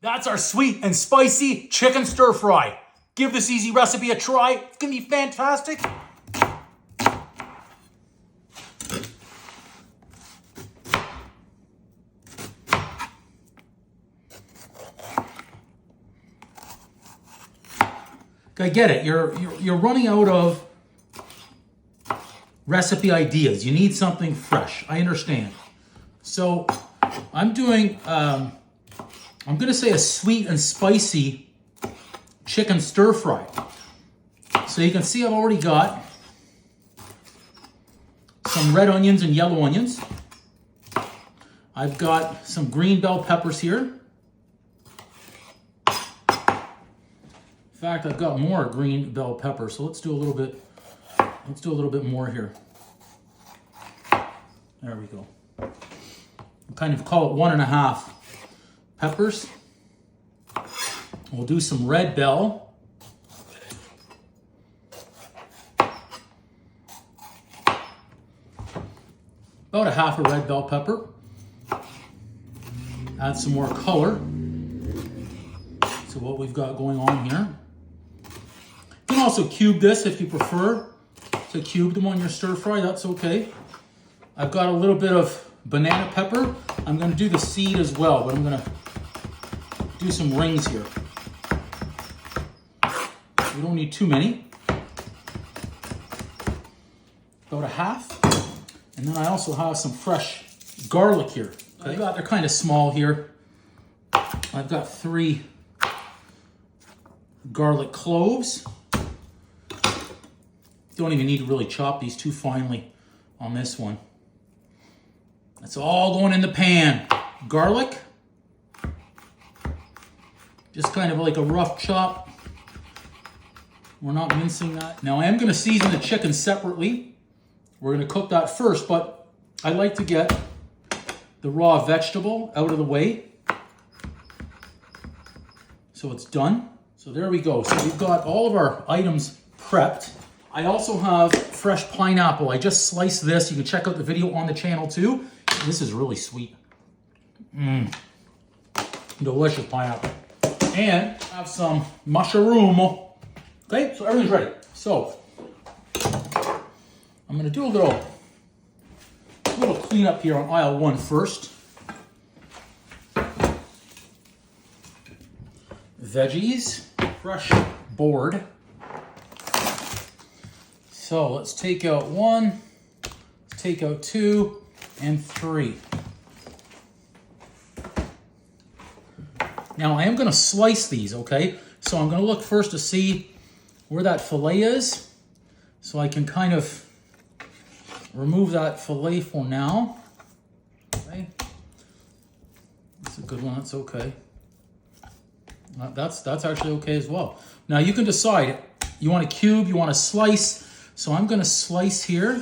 That's our sweet and spicy chicken stir fry. Give this easy recipe a try. It's gonna be fantastic. I get it. You're running out of recipe ideas. You need something fresh. I understand. So I'm doing, I'm going to say a sweet and spicy chicken stir fry. So you can see I've already got some red onions and yellow onions. I've got some green bell peppers here. In fact, I've got more green bell pepper, so let's do a little bit more here. There we go. Kind of call it 1.5 peppers. We'll do some red bell. About 1/2 red bell pepper. Add some more color to what we've got going on here. You can also cube this if you prefer to cube them on your stir fry, that's okay. I've got a little bit of banana pepper. I'm going to do the seed as well, but I'm going to do some rings here. We don't need too many. About 1/2. And then I also have some fresh garlic here. Okay? They're kind of small here. I've got 3 garlic cloves. Don't even need to really chop these too finely on this one. It's all going in the pan. Garlic, just kind of like a rough chop. We're not mincing that. Now I am going to season the chicken separately. We're going to cook that first, but I like to get the raw vegetable out of the way. So it's done. So there we go. So we've got all of our items prepped. I also have fresh pineapple. I just sliced this. You can check out the video on the channel too. This is really sweet. Delicious pineapple. And have some mushroom. Okay, so everything's ready. So I'm gonna do a little cleanup here on aisle 1 first. Veggies, fresh board. So let's take out 1, let's take out 2, and 3. Now I am going to slice these, okay? So I'm going to look first to see where that fillet is, so I can kind of remove that fillet for now. Okay, that's a good one. That's okay. That's actually okay as well. Now you can decide. You want to cube, you want to slice. So I'm going to slice here.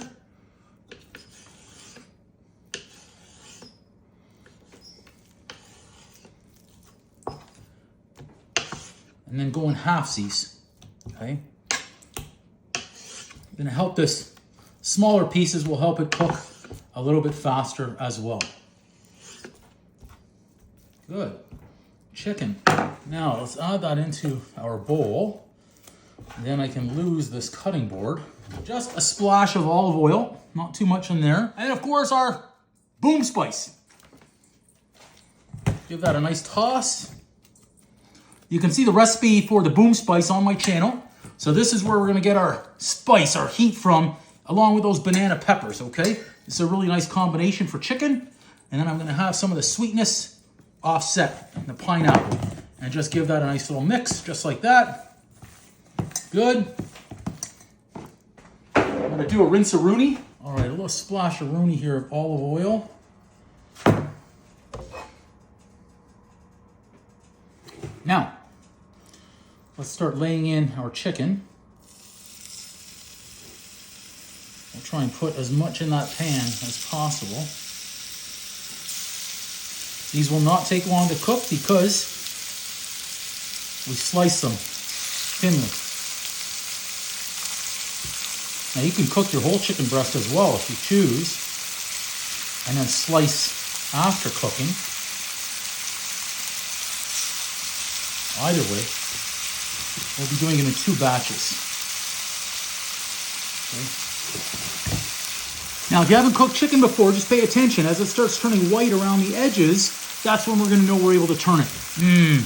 And then go in halfsies, okay? Going to help this, smaller pieces will help it cook a little bit faster as well. Good. Chicken. Now let's add that into our bowl. Then I can lose this cutting board. Just a splash of olive oil, not too much in there. And of course our boom spice. Give that a nice toss. You can see the recipe for the boom spice on my channel. So this is where we're gonna get our spice, our heat from, along with those banana peppers, okay? It's a really nice combination for chicken. And then I'm gonna have some of the sweetness offset the pineapple and just give that a nice little mix, just like that. Good. I'm gonna do a rinse-a-rooney. All right, a little splash of rooney here of olive oil. Now, let's start laying in our chicken. We'll try and put as much in that pan as possible. These will not take long to cook because we slice them thinly. Now you can cook your whole chicken breast as well if you choose, and then slice after cooking. Either way, we'll be doing it in 2 batches. Okay. Now, if you haven't cooked chicken before, just pay attention. As it starts turning white around the edges, that's when we're going to know we're able to turn it. It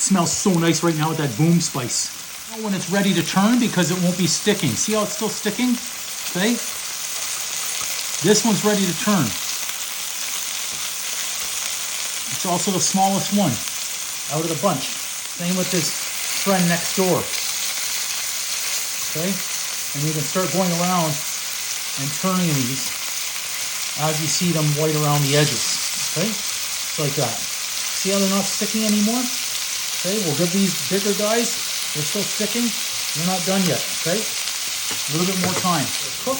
smells so nice right now with that boom spice. Know when it's ready to turn because it won't be sticking. See how it's still sticking? Okay. This one's ready to turn. It's also the smallest one out of the bunch. Same with this friend next door. Okay? And you can start going around and turning these as you see them white around the edges. Okay? Just like that. See how they're not sticking anymore? Okay, we'll give these bigger guys, they're still sticking. They're not done yet. Okay? A little bit more time. Cook.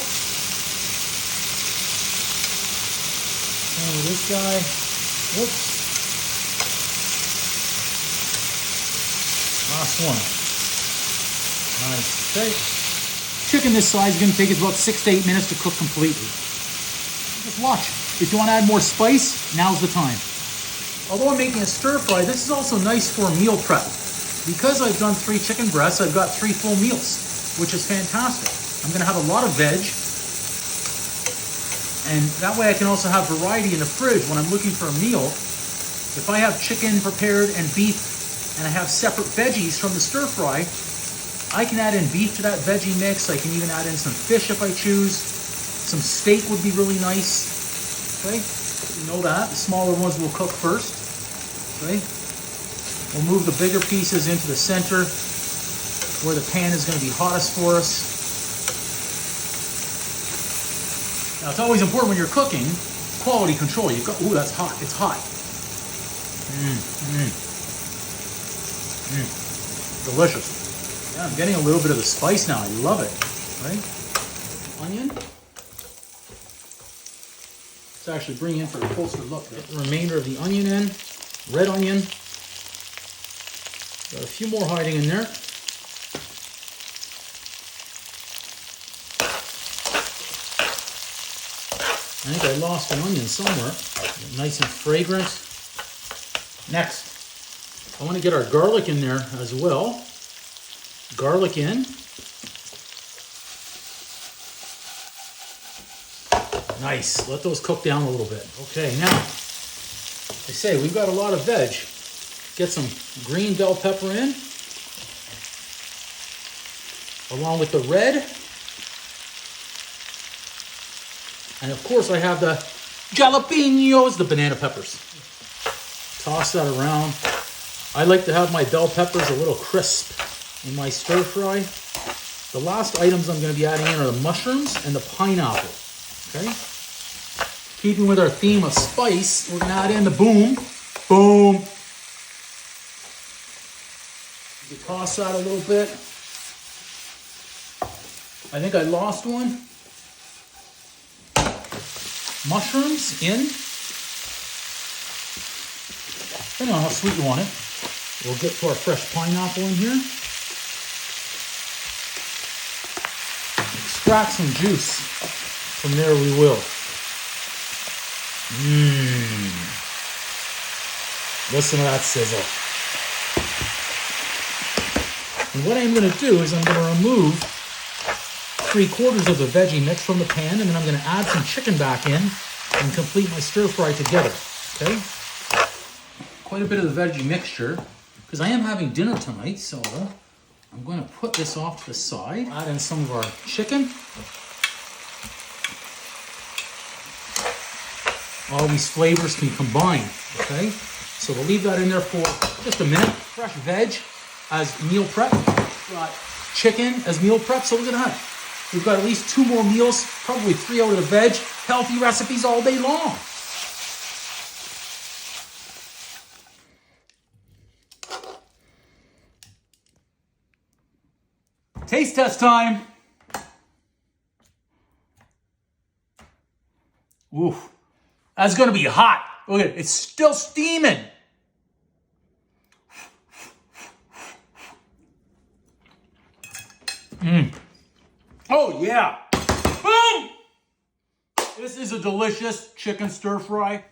And with this guy, whoops. Last one. Nice. Okay. Chicken this size is going to take us about 6 to 8 minutes to cook completely. Just watch. If you want to add more spice, now's the time. Although I'm making a stir fry, this is also nice for meal prep. Because I've done 3 chicken breasts, I've got 3 full meals, which is fantastic. I'm going to have a lot of veg. And that way I can also have variety in the fridge when I'm looking for a meal. If I have chicken prepared and beef, and I have separate veggies from the stir fry, I can add in beef to that veggie mix. I can even add in some fish if I choose. Some steak would be really nice. Okay, you know that. The smaller ones will cook first. Okay, we'll move the bigger pieces into the center where the pan is going to be hottest for us. Now it's always important when you're cooking, quality control. You've got, ooh, that's hot. It's hot. Delicious. Yeah, I'm getting a little bit of the spice now. I love it. Right? Onion. Let's actually bring in for a closer look. Get the remainder of the onion in. Red onion. Got a few more hiding in there. I think I lost an onion somewhere. Nice and fragrant. Next, I want to get our garlic in there as well. Garlic in. Nice. Let those cook down a little bit. Okay, now, I say we've got a lot of veg. Get some green bell pepper in, along with the red. And of course I have the jalapenos, the banana peppers. Toss that around. I like to have my bell peppers a little crisp in my stir fry. The last items I'm going to be adding in are the mushrooms and the pineapple. Okay? Keeping with our theme of spice, we're going to add in the boom. Boom. You can toss that a little bit. I think I lost one. Mushrooms in. Depending on how sweet you want it. We'll get to our fresh pineapple in here. Extract some juice. From there we will. Listen to that sizzle. And what I'm going to do is I'm going to remove 3/4 of the veggie mix from the pan, and then I'm going to add some chicken back in and complete my stir fry together. Okay? Quite a bit of the veggie mixture, because I am having dinner tonight, so I'm going to put this off to the side. Add in some of our chicken. All these flavors can combine, okay? So we'll leave that in there for just a minute. Fresh veg as meal prep. Got chicken as meal prep, so look at that. We've got at least 2 more meals, probably 3 out of the veg. Healthy recipes all day long. Taste test time. Oof. That's gonna be hot. Look at it, it's still steaming. Oh yeah. Boom! This is a delicious chicken stir fry.